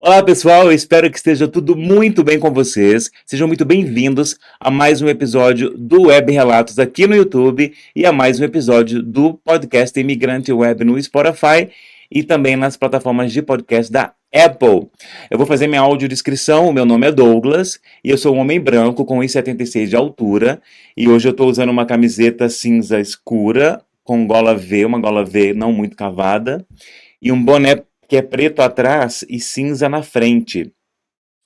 Olá pessoal, eu espero que esteja tudo muito bem com vocês. Sejam muito bem-vindos a mais um episódio do Web Relatos aqui no YouTube e a mais um episódio do podcast Imigrante Web no Spotify e também nas plataformas de podcast da Apple. Eu vou fazer minha audiodescrição. O meu nome é Douglas e eu sou um homem branco com 1,76 de altura e hoje eu estou usando uma camiseta cinza escura com gola V, uma gola V não muito cavada e um boné que é preto atrás e cinza na frente.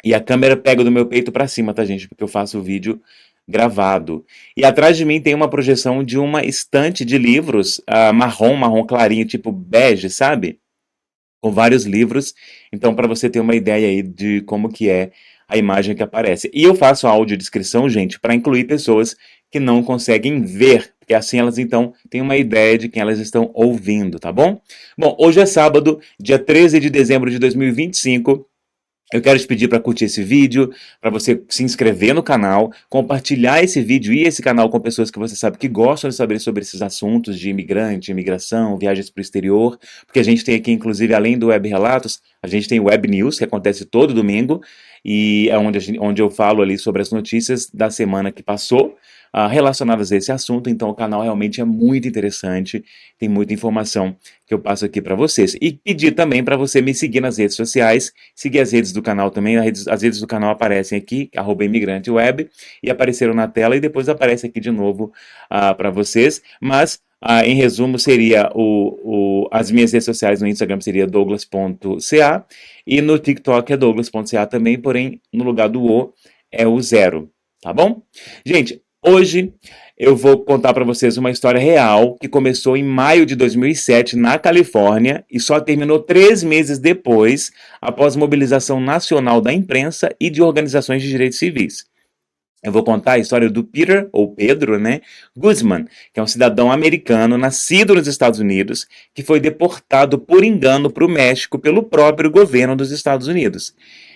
E a câmera pega do meu peito para cima, tá, gente? Porque eu faço o vídeo gravado. E atrás de mim tem uma projeção de uma estante de livros marrom clarinho, tipo bege, sabe? Com vários livros. Então, para você ter uma ideia aí de como que é a imagem que aparece. E eu faço a audiodescrição, gente, para incluir pessoas que não conseguem ver, porque assim elas então têm uma ideia de quem elas estão ouvindo, tá bom? Bom, hoje é sábado, dia 13 de dezembro de 2025. Eu quero te pedir para curtir esse vídeo, para você se inscrever no canal, compartilhar esse vídeo e esse canal com pessoas que você sabe que gostam de saber sobre esses assuntos de imigrante, imigração, viagens para o exterior, porque a gente tem aqui, inclusive, além do Web Relatos, a gente tem o Web News, que acontece todo domingo, e é onde eu falo ali sobre as notícias da semana que passou, relacionadas a esse assunto. Então o canal realmente é muito interessante, tem muita informação que eu passo aqui para vocês. E pedir também para você me seguir nas redes sociais, seguir as redes do canal também. As redes do canal aparecem aqui, @imigranteweb, e apareceram na tela e depois aparece aqui de novo para vocês. Mas em resumo, seria as minhas redes sociais no Instagram seria douglas.ca e no TikTok é douglas.ca também, porém no lugar do O é o 0, tá bom? Gente, hoje eu vou contar para vocês uma história real que começou em maio de 2007 na Califórnia e só terminou 3 meses depois, após mobilização nacional da imprensa e de organizações de direitos civis. Eu vou contar a história do Peter, ou Pedro, né, Guzman, que é um cidadão americano nascido nos Estados Unidos, que foi deportado por engano para o México pelo próprio governo dos Estados Unidos.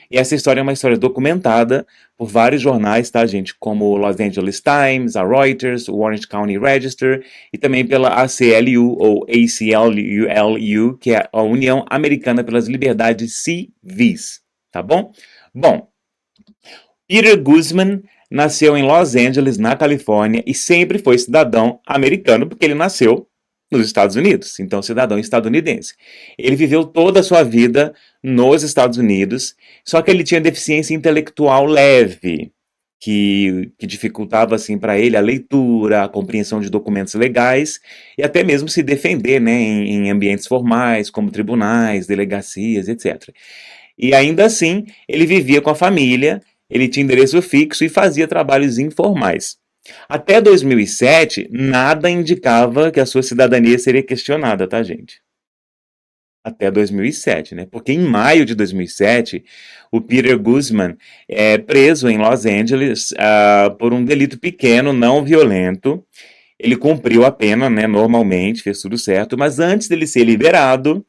E essa história é uma história documentada por vários jornais, tá, gente? Como o Los Angeles Times, a Reuters, o Orange County Register e também pela ACLU, ou ACLU, que é a União Americana pelas Liberdades Civis, tá bom? Bom, Peter Guzman nasceu em Los Angeles, na Califórnia, e sempre foi cidadão americano, porque ele nasceu nos Estados Unidos, então cidadão estadunidense. Ele viveu toda a sua vida nos Estados Unidos, só que ele tinha deficiência intelectual leve, que dificultava assim para ele a leitura, a compreensão de documentos legais e até mesmo se defender, né, em ambientes formais, como tribunais, delegacias, etc. E ainda assim, ele vivia com a família, ele tinha endereço fixo e fazia trabalhos informais. Até 2007, nada indicava que a sua cidadania seria questionada, tá, gente? Até 2007, né? Porque em maio de 2007, o Peter Guzman é preso em Los Angeles por um delito pequeno, não violento. Ele cumpriu a pena, né, normalmente, fez tudo certo, mas antes dele ser liberado,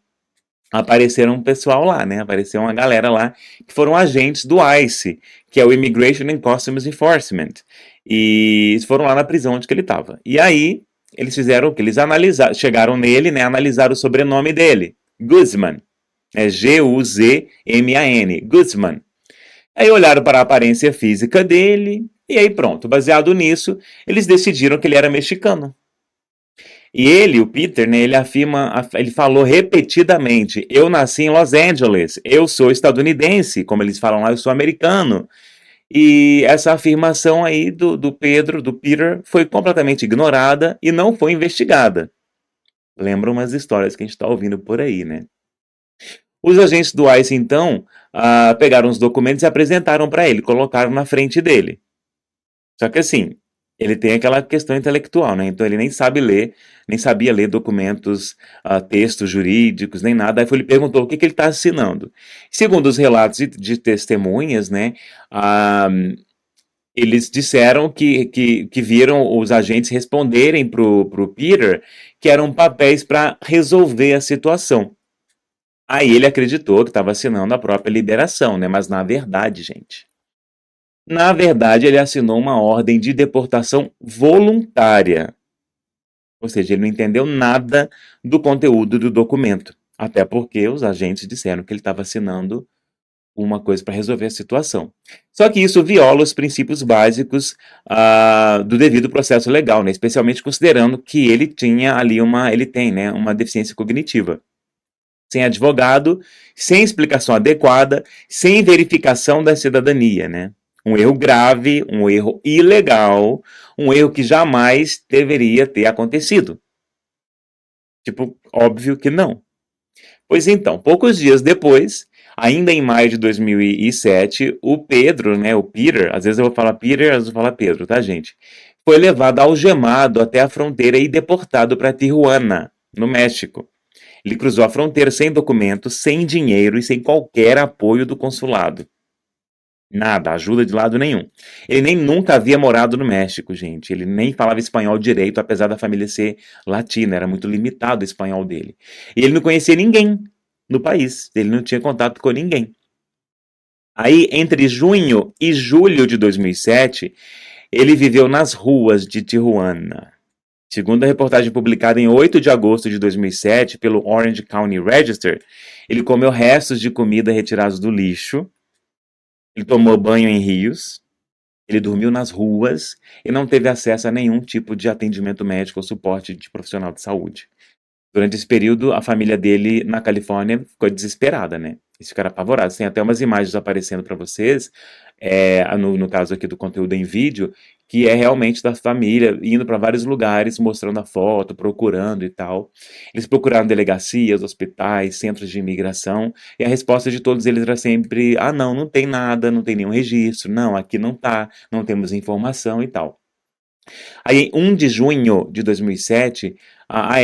apareceram um pessoal lá, né? Apareceu uma galera lá que foram agentes do ICE, que é o Immigration and Customs Enforcement. E foram lá na prisão onde que ele estava. E aí, eles fizeram o que? Eles analisaram, chegaram nele, né? Analisaram o sobrenome dele, Guzman. É Guzman, Guzman. Aí olharam para a aparência física dele, e aí pronto. Baseado nisso, eles decidiram que ele era mexicano. E ele, o Peter, né, ele afirma, ele falou repetidamente: eu nasci em Los Angeles, eu sou estadunidense, como eles falam lá, eu sou americano. E essa afirmação aí do Pedro, do Peter, foi completamente ignorada e não foi investigada. Lembram umas histórias que a gente está ouvindo por aí, né? Os agentes do ICE, então, pegaram os documentos e apresentaram para ele, colocaram na frente dele. Só que assim, ele tem aquela questão intelectual, né? Então ele nem sabe ler, nem sabia ler documentos, textos jurídicos, nem nada. Aí ele perguntou o que ele está assinando. Segundo os relatos de testemunhas, né? Eles disseram que viram os agentes responderem pro Peter que eram papéis para resolver a situação. Aí ele acreditou que estava assinando a própria liberação, né? Mas na verdade, gente, ele assinou uma ordem de deportação voluntária. Ou seja, ele não entendeu nada do conteúdo do documento. Até porque os agentes disseram que ele estava assinando uma coisa para resolver a situação. Só que isso viola os princípios básicos do devido processo legal, né? Especialmente considerando que ele tinha ali ele tem, né, uma deficiência cognitiva. Sem advogado, sem explicação adequada, sem verificação da cidadania, né? Um erro grave, um erro ilegal, um erro que jamais deveria ter acontecido. Tipo, óbvio que não. Pois então, poucos dias depois, ainda em maio de 2007, o Pedro, né, o Peter, às vezes eu vou falar Peter, às vezes eu vou falar Pedro, tá, gente? Foi levado algemado até a fronteira e deportado para Tijuana, no México. Ele cruzou a fronteira sem documentos, sem dinheiro e sem qualquer apoio do consulado. Nada, ajuda de lado nenhum. Ele nem nunca havia morado no México, gente. Ele nem falava espanhol direito, apesar da família ser latina, era muito limitado o espanhol dele. E ele não conhecia ninguém no país, ele não tinha contato com ninguém. Aí, entre junho e julho de 2007, ele viveu nas ruas de Tijuana. Segundo a reportagem publicada em 8 de agosto de 2007 pelo Orange County Register, ele comeu restos de comida retirados do lixo, ele tomou banho em rios, ele dormiu nas ruas e não teve acesso a nenhum tipo de atendimento médico ou suporte de profissional de saúde. Durante esse período, a família dele na Califórnia ficou desesperada, né? Eles ficaram apavorados. Tem até umas imagens aparecendo para vocês, no caso aqui do conteúdo em vídeo, que é realmente da família indo para vários lugares, mostrando a foto, procurando e tal. Eles procuraram delegacias, hospitais, centros de imigração, e a resposta de todos eles era sempre: ah, não, não tem nada, não tem nenhum registro, não, aqui não tá, não temos informação e tal. Aí, em 1 de junho de 2007, a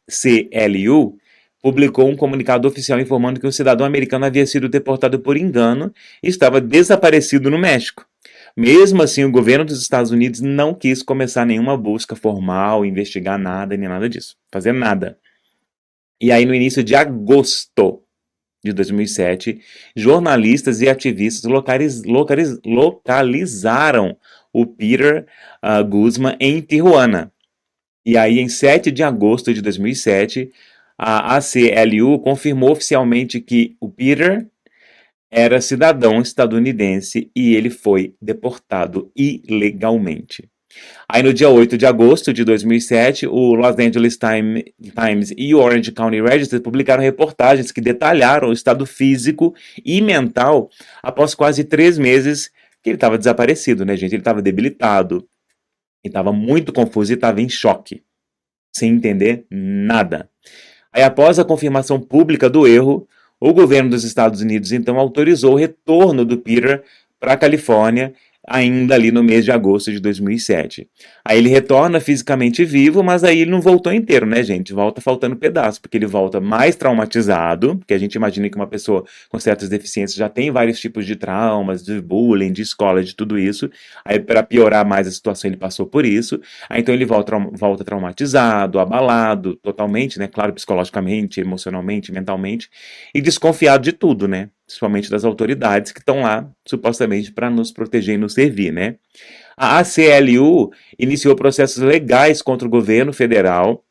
ACLU publicou um comunicado oficial informando que um cidadão americano havia sido deportado por engano e estava desaparecido no México. Mesmo assim, o governo dos Estados Unidos não quis começar nenhuma busca formal, investigar nada, nem nada disso, fazer nada. E aí, no início de agosto de 2007, jornalistas e ativistas localizaram o Peter Guzman em Tijuana. E aí, em 7 de agosto de 2007, a ACLU confirmou oficialmente que o Peter era cidadão estadunidense e ele foi deportado ilegalmente. Aí no dia 8 de agosto de 2007, o Los Angeles Times e o Orange County Register publicaram reportagens que detalharam o estado físico e mental após quase 3 meses que ele estava desaparecido, né, gente? Ele estava debilitado, ele estava muito confuso e estava em choque, sem entender nada. Aí, após a confirmação pública do erro, o governo dos Estados Unidos então autorizou o retorno do Peter para a Califórnia, ainda ali no mês de agosto de 2007. Aí ele retorna fisicamente vivo, mas aí ele não voltou inteiro, né, gente? Volta faltando pedaço, porque ele volta mais traumatizado, porque a gente imagina que uma pessoa com certas deficiências já tem vários tipos de traumas, de bullying, de escola, de tudo isso. Aí, para piorar mais a situação, ele passou por isso. Aí então ele volta traumatizado, abalado, totalmente, né? Claro, psicologicamente, emocionalmente, mentalmente, e desconfiado de tudo, né? Principalmente das autoridades que estão lá, supostamente, para nos proteger e nos servir, né? A ACLU iniciou processos legais contra o governo federal,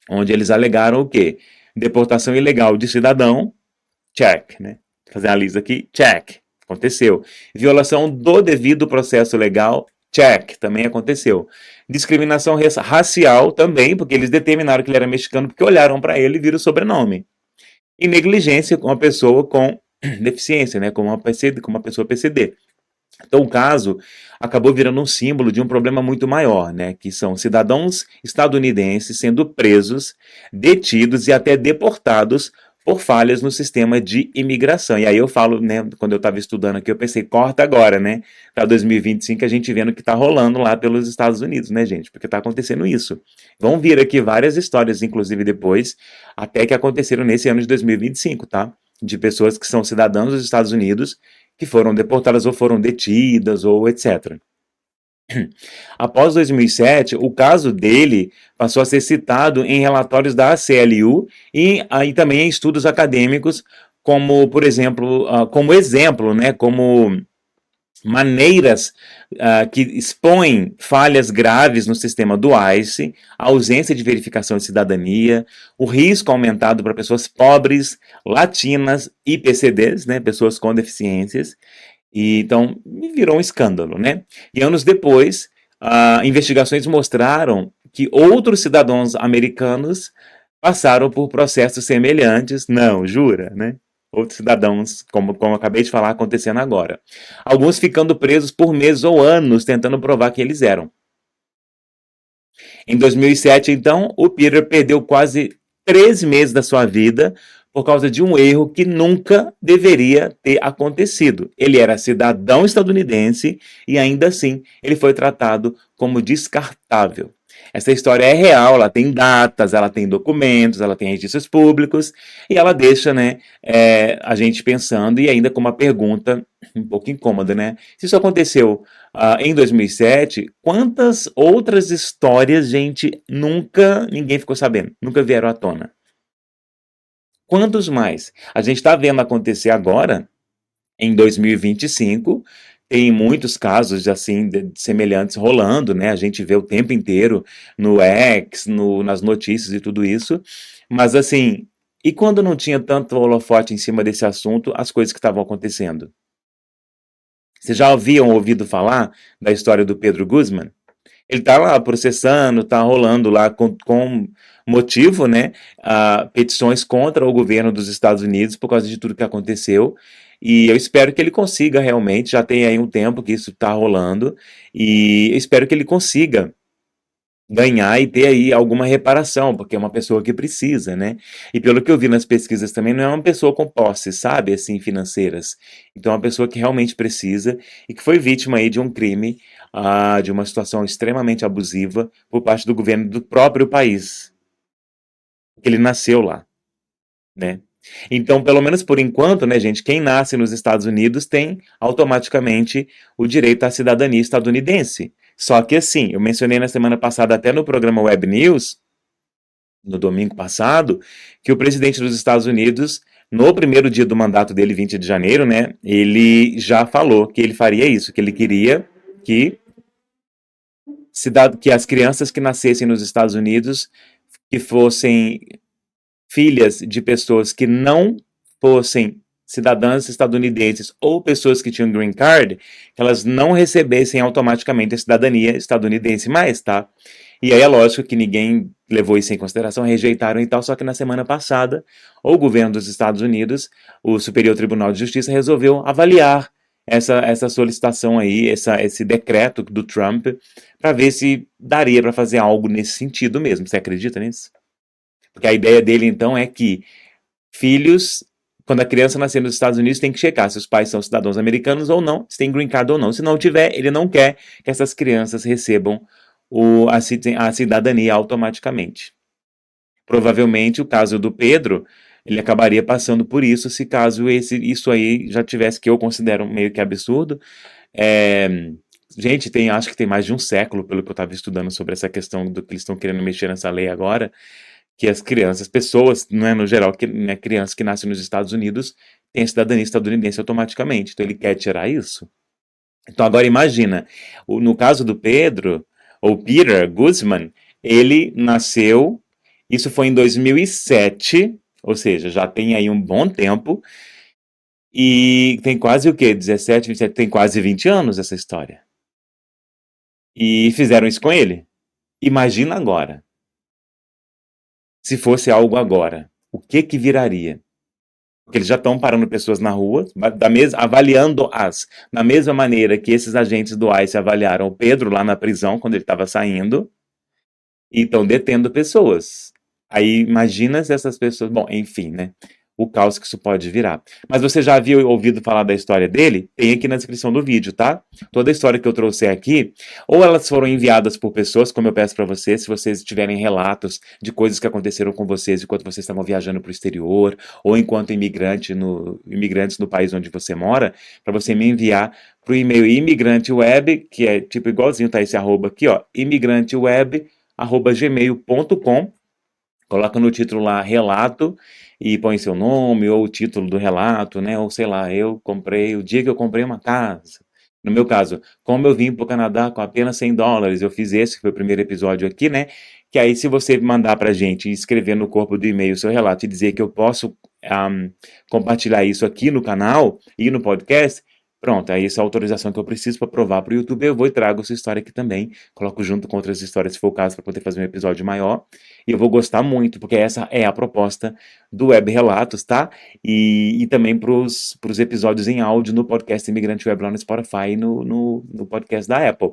onde eles alegaram o quê? Deportação ilegal de cidadão, check, né? Vou fazer a lista aqui, check, aconteceu. Violação do devido processo legal, check, também aconteceu. Discriminação racial também, porque eles determinaram que ele era mexicano porque olharam para ele e viram o sobrenome. E negligência com uma pessoa com deficiência, né, como uma pessoa PCD. Então o caso acabou virando um símbolo de um problema muito maior, né, que são cidadãos estadunidenses sendo presos, detidos e até deportados por falhas no sistema de imigração. E aí eu falo, né, quando eu estava estudando aqui, eu pensei, corta agora, né, para 2025 a gente vendo o que está rolando lá pelos Estados Unidos, né, gente, porque está acontecendo isso. Vão vir aqui várias histórias, inclusive depois, até que aconteceram nesse ano de 2025, tá? De pessoas que são cidadãos dos Estados Unidos que foram deportadas ou foram detidas ou etc. Após 2007, o caso dele passou a ser citado em relatórios da ACLU e aí também em estudos acadêmicos, como, por exemplo, como exemplo, né, como maneiras que expõem falhas graves no sistema do ICE, a ausência de verificação de cidadania, o risco aumentado para pessoas pobres, latinas e PCDs, né, pessoas com deficiências. E então virou um escândalo, né? E anos depois, investigações mostraram que outros cidadãos americanos passaram por processos semelhantes. Não, jura, né? Outros cidadãos, como eu acabei de falar, acontecendo agora. Alguns ficando presos por meses ou anos, tentando provar que eles eram. Em 2007, então, o Peter perdeu quase 3 meses da sua vida por causa de um erro que nunca deveria ter acontecido. Ele era cidadão estadunidense e ainda assim ele foi tratado como descartável. Essa história é real, ela tem datas, ela tem documentos, ela tem registros públicos e ela deixa, né, a gente pensando e ainda com uma pergunta um pouco incômoda, né? Se isso aconteceu em 2007, quantas outras histórias, gente, ninguém ficou sabendo, nunca vieram à tona? Quantos mais? A gente está vendo acontecer agora, em 2025, tem muitos casos assim semelhantes rolando, né? A gente vê o tempo inteiro no X, nas notícias e tudo isso. Mas assim, e quando não tinha tanto holofote em cima desse assunto, as coisas que estavam acontecendo? Vocês já haviam ouvido falar da história do Pedro Guzman? Ele está lá processando, está rolando lá com motivo, né, petições contra o governo dos Estados Unidos por causa de tudo que aconteceu. E eu espero que ele consiga realmente, já tem aí um tempo que isso está rolando, e eu espero que ele consiga ganhar e ter aí alguma reparação, porque é uma pessoa que precisa, né? E pelo que eu vi nas pesquisas também, não é uma pessoa com posses, sabe, assim, financeiras. Então é uma pessoa que realmente precisa e que foi vítima aí de um crime, de uma situação extremamente abusiva por parte do governo do próprio país. Ele nasceu lá, né? Então, pelo menos por enquanto, né, gente, quem nasce nos Estados Unidos tem automaticamente o direito à cidadania estadunidense. Só que assim, eu mencionei na semana passada, até no programa Web News, no domingo passado, que o presidente dos Estados Unidos, no primeiro dia do mandato dele, 20 de janeiro, né, ele já falou que ele faria isso, que ele queria que, que as crianças que nascessem nos Estados Unidos, que fossem filhas de pessoas que não fossem cidadãs estadunidenses ou pessoas que tinham green card, que elas não recebessem automaticamente a cidadania estadunidense mais, tá? E aí é lógico que ninguém levou isso em consideração, rejeitaram e tal, só que na semana passada, o governo dos Estados Unidos, o Superior Tribunal de Justiça, resolveu avaliar essa solicitação aí, esse decreto do Trump, para ver se daria para fazer algo nesse sentido mesmo. Você acredita nisso? Porque a ideia dele, então, é que filhos, quando a criança nascer nos Estados Unidos, tem que checar se os pais são cidadãos americanos ou não, se tem green card ou não. Se não tiver, ele não quer que essas crianças recebam a cidadania automaticamente. Provavelmente, o caso do Pedro, ele acabaria passando por isso, se caso isso aí já tivesse, que eu considero meio que absurdo. Gente, acho que tem mais de um século, pelo que eu estava estudando sobre essa questão do que eles estão querendo mexer nessa lei agora, que as crianças, pessoas, não é, no geral, que, né, crianças que nascem nos Estados Unidos têm a cidadania estadunidense automaticamente. Então ele quer tirar isso. Então agora imagina, no caso do Pedro, ou Peter Guzman, ele nasceu, isso foi em 2007, ou seja, já tem aí um bom tempo, e tem quase o quê? 17, 27, tem quase 20 anos essa história. E fizeram isso com ele. Imagina agora. Se fosse algo agora, o que viraria? Porque eles já estão parando pessoas na rua, avaliando-as da mesma maneira que esses agentes do ICE avaliaram o Pedro lá na prisão quando ele estava saindo, e estão detendo pessoas. Aí imagina se essas pessoas. Bom, enfim, né? O caos que isso pode virar. Mas você já havia ouvido falar da história dele? Tem aqui na descrição do vídeo, tá? Toda a história que eu trouxe aqui, ou elas foram enviadas por pessoas, como eu peço para vocês, se vocês tiverem relatos de coisas que aconteceram com vocês enquanto vocês estavam viajando para o exterior, ou enquanto imigrantes no país onde você mora, para você me enviar para o e-mail imigranteweb, que é tipo igualzinho, tá esse arroba aqui, ó, imigranteweb@gmail.com. Coloca no título lá relato e põe seu nome ou o título do relato, né? Ou sei lá, o dia que eu comprei uma casa. No meu caso, como eu vim para o Canadá com apenas $100, eu fiz esse, que foi o primeiro episódio aqui, né? Que aí, se você mandar para a gente e escrever no corpo do e-mail o seu relato e dizer que eu posso compartilhar isso aqui no canal e no podcast, pronto, aí essa é a autorização que eu preciso para provar para o YouTube, eu vou e trago essa história aqui também, coloco junto com outras histórias, se for o caso, para poder fazer um episódio maior, e eu vou gostar muito, porque essa é a proposta do Web Relatos, tá? E também para os episódios em áudio no podcast Imigrante Web lá no Spotify e no podcast da Apple.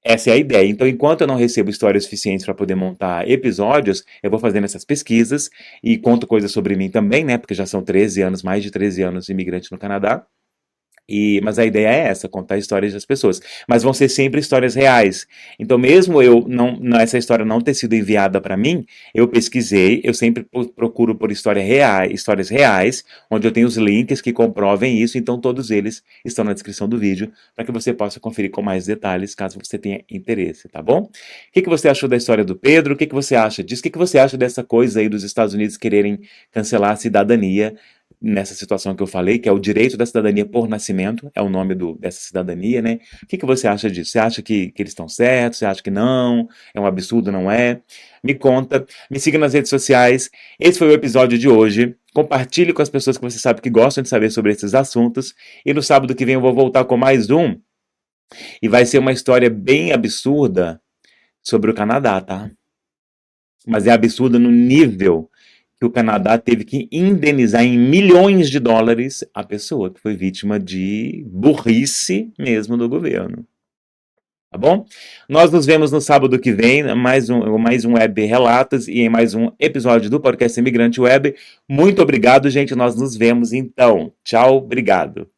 Essa é a ideia. Então, enquanto eu não recebo histórias suficientes para poder montar episódios, eu vou fazendo essas pesquisas e conto coisas sobre mim também, né? Porque já são 13 anos, mais de 13 anos imigrante no Canadá. Mas a ideia é essa, contar histórias das pessoas. Mas vão ser sempre histórias reais. Então, mesmo eu essa história não ter sido enviada para mim, eu pesquisei, eu sempre procuro por histórias reais, onde eu tenho os links que comprovem isso, então todos eles estão na descrição do vídeo, para que você possa conferir com mais detalhes, caso você tenha interesse, tá bom? O que você achou da história do Pedro? O que você acha disso? O que você acha dessa coisa aí dos Estados Unidos quererem cancelar a cidadania nessa situação que eu falei, que é o direito da cidadania por nascimento, é o nome dessa cidadania, né? O que você acha disso? Você acha que eles estão certos? Você acha que não? É um absurdo, não é? Me conta, me siga nas redes sociais. Esse foi o episódio de hoje. Compartilhe com as pessoas que você sabe que gostam de saber sobre esses assuntos. E no sábado que vem eu vou voltar com mais um. E vai ser uma história bem absurda sobre o Canadá, tá? Mas é absurda no nível que o Canadá teve que indenizar em milhões de dólares a pessoa que foi vítima de burrice mesmo do governo. Tá bom? Nós nos vemos no sábado que vem, mais um Web Relatos e em mais um episódio do podcast Imigrante Web. Muito obrigado, gente. Nós nos vemos então. Tchau, obrigado.